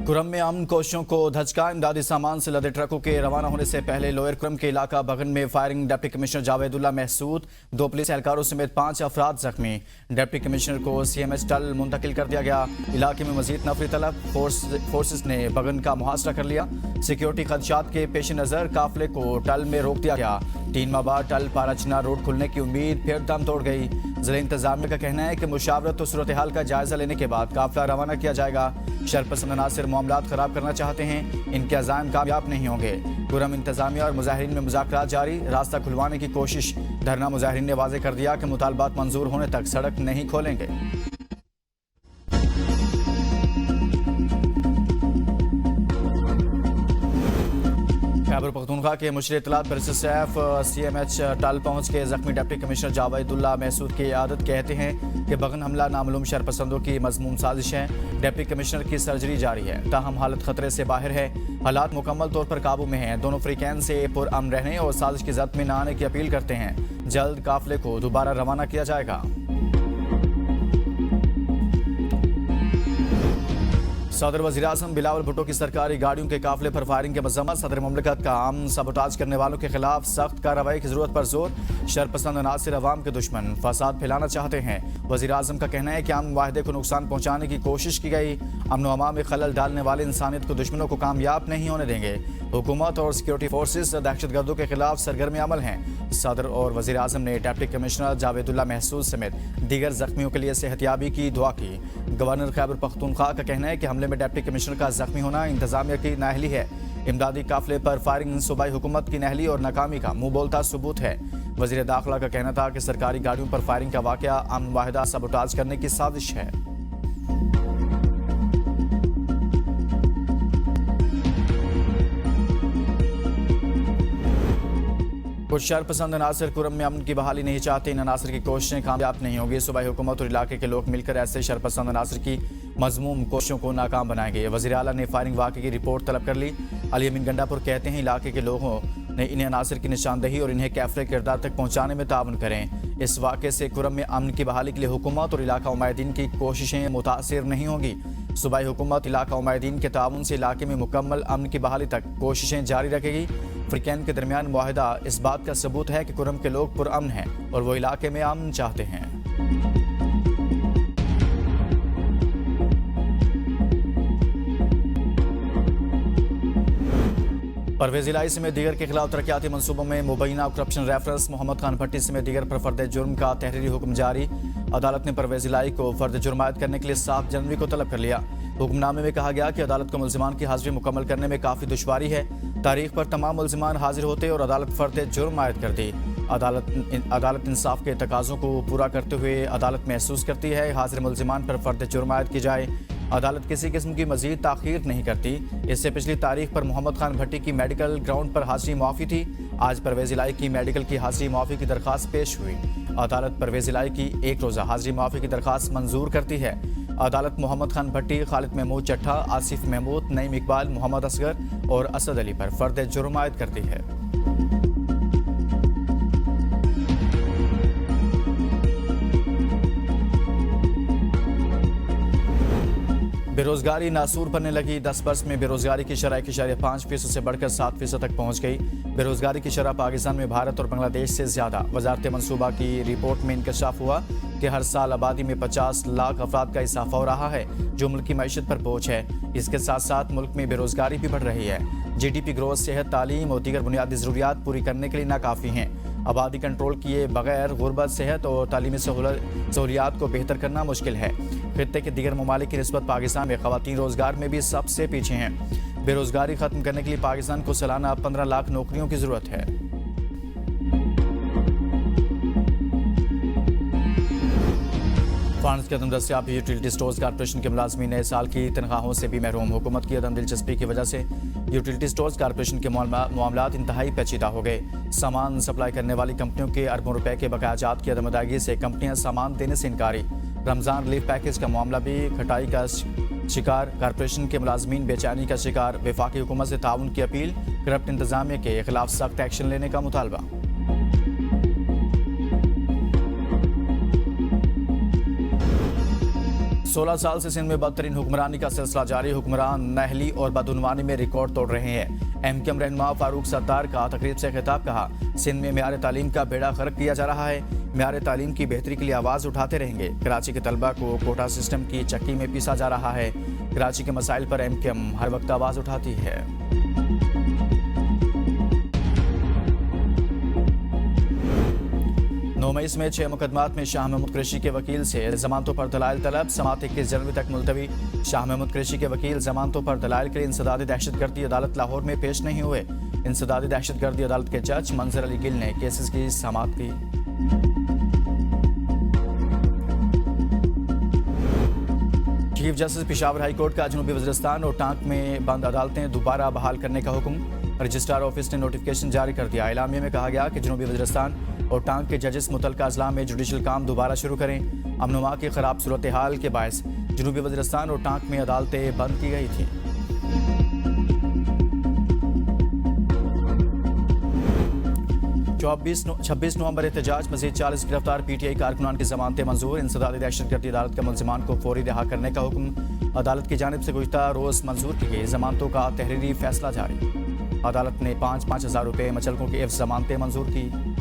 कुरम में अमन कोशिशों को धचका। इमदादी सामान से लदे ट्रकों के रवाना होने से पहले लोअर कुरम के इलाका बगन में firing. Deputy commissioner Javedullah Mehsud, 2 police एहलकारों समेत 5 अफराद जख्मी। डिप्टी कमिश्नर को CMH टल मुंतकिल कर दिया गया। इलाके में मजीद नफरी तलब। फोर्सेस ने बगन का मुहासरा कर लिया। सिक्योरिटी खदशात के पेश नज़र काफिले को टल में रोक दिया गया। 3 माह बाद टल पाराचना रोड खुलने की उम्मीद फिर दम तोड़ गई। जिला इंतजामिया का कहना है कि मुशावरत और सूरत हाल का जायजा लेने के बाद काफिला रवाना किया जाएगा। शरपसंद अनासिर मामलात खराब करना चाहते हैं, इनके अज़ाइम कामयाब नहीं होंगे। कुरम इंतजामिया और मुजाहिरीन में मुज़ाकरात जारी। रास्ता खुलवाने की कोशिश। धरना मुजाहिरीन ने वाज़ेह कर दिया कि मुतालबात मंजूर होने तक सड़क नहीं खोलेंगे। खैबर पख्तूनख्वा के मुशीर इत्तलात पर सैफ CMH टल पहुंच के जख्मी डिप्टी कमिश्नर जावेदुल्ला महसूद की आदत कहते हैं कि बगन हमला नामालूम शरपसंदों की मजमूम साजिश है। डिप्टी कमिश्नर की सर्जरी जारी है, ताहम हालत खतरे से बाहर है। हालात मुकम्मल तौर पर काबू में हैं। दोनों फ्रीकैन से पुरअमन रहने और साजिश की जद में न आने की अपील करते हैं। जल्द काफिले को दोबारा रवाना किया जाएगा। सदर वज़ीर आज़म बिलावल भुट्टो की सरकारी गाड़ियों के काफिले पर फायरिंग के मज़म्मत। सदर मुमलिकत का आम सबोटाज करने वालों के खिलाफ सख्त कार्रवाई की जरूरत पर जोर। शरपसंद अनासिर अवाम के दुश्मन फसाद फैलाना चाहते हैं। वज़ीर आज़म का कहना है कि अमन वाहिदे को नुकसान पहुँचाने की कोशिश की गई। अमन व अमान में खलल डालने वाले इंसानियत को दुश्मनों को कामयाब नहीं होने देंगे। हुकूमत और सिक्योरिटी फोर्सेस दहशतगर्दों के खिलाफ सरगर्म अमल हैं। सदर और वज़ीर आज़म ने डिप्टी कमिश्नर जावेदुल्ला महसूद समेत दीगर जख्मियों के लिए सेहतियाबी की दुआ की। गवर्नर खैबर पख्तूनख्वा का कहना है कि हमले में डिप्टी कमिश्नर का जख्मी होना इंतजामिया की नाअहली है। इमदादी काफिले पर फायरिंग सूबाई हुकूमत की नाअहली और नाकामी का मुंह बोलता सबूत है। वज़ीर दाखिला का कहना था कि सरकारी गाड़ियों पर फायरिंग का वाकया अमन वाहिदा सबोटाज करने की साजिश है। कुछ शरपसंद अनासर कुरम में अमन की बहाली नहीं चाहते। इन अनासर की कोशिशें कामयाब नहीं होंगी। सूबाई हुकूमत और इलाके के लोग मिलकर ऐसे शरपसंद अनासर की मजमूम कोशिशों को नाकाम बनाएंगे। वज़ीर आला ने फायरिंग वाक़े की रिपोर्ट तलब कर ली। अली अमीन गंडापुर कहते हैं इलाके के लोगों ने इन्हें अनासर की निशानदही और इन्हें कैफले किरदार तक पहुँचाने में ताउन करें। इस वाक़े से कुरम में अमन की बहाली के लिए हुकूमत और इलाका उमायदीन की कोशिशें मुतासिर नहीं होंगी। सूबाई हुकूमत इलाका उमायदीन के ताउन से इलाके में मुकम्मल अमन की बहाली तक कोशिशें जारी रखेगी। फ्रीकैन के दरमियान मुआहिदा इस बात का सबूत है कि कुरम के लोग पुरअमन हैं और वो इलाके में अमन चाहते हैं। परवेज इलाही समेत दीगर के खिलाफ तरक्याती मनसूबों में मुबैना करप्शन रेफरेंस। मोहम्मद खान भट्टी समेत दीगर पर फर्द जुर्म का तहरीरी हुक्म जारी। अदालत ने परवेज इलाही को फर्द जुर्म आयद करने के लिए 7 जनवरी को तलब कर लिया। हुक्मनामे में कहा गया कि अदालत को मुल्जिमान की हाजिरी मुकम्मल करने में काफ़ी दुश्वारी है। तारीख पर तमाम मुल्जिमान हाजिर होते और अदालत फर्द जुर्म आयद कर दी। अदालत इंसाफ के तकाज़ों को पूरा करते हुए अदालत महसूस करती है हाजिर मुल्जिमान पर फर्द जुर्म आयद की जाए। अदालत किसी किस्म की मजीद ताख़ीर नहीं करती। इससे पिछली तारीख पर मोहम्मद खान भट्टी की मेडिकल ग्राउंड पर हाजिरी मुआफ़ी थी। आज परवेज इलाही की मेडिकल की हाजिरी मुआफ़ी की दरख्वास्त पेश हुई। अदालत परवेज इलाही की 1 रोज़ा हाजिरी मुआफ़ी की दरख्वास्त मंजूर करती है। अदालत मोहम्मद खान भट्टी, खालिद महमूद चट्ठा, आसिफ महमूद, नईम इकबाल, मोहम्मद असगर और असद अली पर फर्द जुर्म आयद करती है। बेरोजगारी नासूर बनने लगी। 10 वर्ष में बेरोजगारी की शरह 1.5% से बढ़कर 7% तक पहुंच गई। बेरोजगारी की शरह पाकिस्तान में भारत और बांग्लादेश से ज्यादा। वजारत मनसूबा की रिपोर्ट में इंकशाफ हुआ कि हर साल आबादी में 50 लाख अफराद का इजाफा हो रहा है, जो मुल्क की मईशत पर बोझ है। इसके साथ साथ मुल्क में बेरोजगारी भी बढ़ रही है। GDP ग्रोथ, सेहत, तालीम और दीगर बुनियादी ज़रूरियात पूरी करने के लिए नाकाफ़ी हैं। आबादी कंट्रोल किए बगैर गुर्बत, सेहत और तालीमी सहूलियात को बेहतर करना मुश्किल है। खित्ते के दीगर ममालिक की निस्बत पाकिस्तान में ख़वातीन रोज़गार में भी सबसे पीछे हैं। बेरोज़गारी ख़त्म करने के लिए पाकिस्तान को सालाना 15 लाख नौकरियों की ज़रूरत है। फंड्स के अदम दस्तियाबी। यूटिलिटी स्टोर्स कॉर्पोरेशन के मुलाजमीन नए साल की तनख्वाहों से भी महरूम। हुकूमत की अदम दिलचस्पी की वजह से यूटिलिटी स्टोर्स कॉर्पोरेशन के मामलात इंतहाई पेचीदा हो गए। सामान सप्लाई करने वाली कंपनियों के अरबों रुपए के बकायाजात की अदम अदायगी से कंपनियां सामान देने से इनकारी। रमज़ान रिलीफ पैकेज का मामला भी खटाई का शिकार। कॉर्पोरेशन के मुलाजमीन बेचैनी का शिकार। वफाकी हुकूमत से ताउन की अपील। करप्ट इंतजामिया के खिलाफ सख्त एक्शन लेने का मुतालबा। 16 साल से सिंध में बदतरीन हुक्मरानी का सिलसिला जारी। हुक्मरान नहली और बदउनवानी में रिकॉर्ड तोड़ रहे हैं। एमक्यूएम रहनुमा फारूक सत्तार का तकरीब से खिताब कहा, सिंध में मेयार तालीम का बेड़ा गर्क किया जा रहा है। मेयार तालीम की बेहतरी के लिए आवाज़ उठाते रहेंगे। कराची के तलबा को कोटा सिस्टम की चक्की में पीसा जा रहा है। कराची के मसाइल पर एमक्यूएम हर वक्त आवाज़ उठाती है। 9 मई में 6 मुकदमात में शाह महमूद कुरैशी के वकील से जमानतों पर दलाइल तलब। समाअत 21 जनवरी तक मुलतवी। शाह महमूद कुरैशी के वकील जमानतों पर दलाइल के लिए इंसदादी दहशतगर्दी अदालत लाहौर में पेश नहीं हुए। इंसदादी दहशतगर्दी अदालत के जज मंजर अली गिल ने केसेस की समाअत की। Chief justice Peshawar high court का जनूबी वज़ीरिस्तान और टांक में बंद अदालतें दोबारा बहाल करने का हुक्म। रजिस्ट्रार ऑफिस ने नोटिफिकेशन जारी कर दिया। एलामिया में कहा गया कि जनूबी वज़ीरिस्तान और टांक के जजेस मुतल्लिका अजला में जुडिशल काम दोबारा शुरू करें। अमनुमा की खराब सूरत हाल के बायस जनूबी वज़ीरिस्तान और टांक में अदालतें बंद की गई थी। छब्बीस नवंबर एहतजाज, मजीद 40 गिरफ्तार PTI कारकुनान की जमानतें मंजूर। इंसदादी दहशतगर्दी अदालत का मुलजिमान को फौरी रिहा करने का हुक्म अदालत की जानिब से गुज़िश्ता रोज़ मंजूर की गई। जमानतों का तहरीरी फैसला जारी। अदालत ने 5,000 रुपये मुचलकों की एवज जमानतें मंजूर की।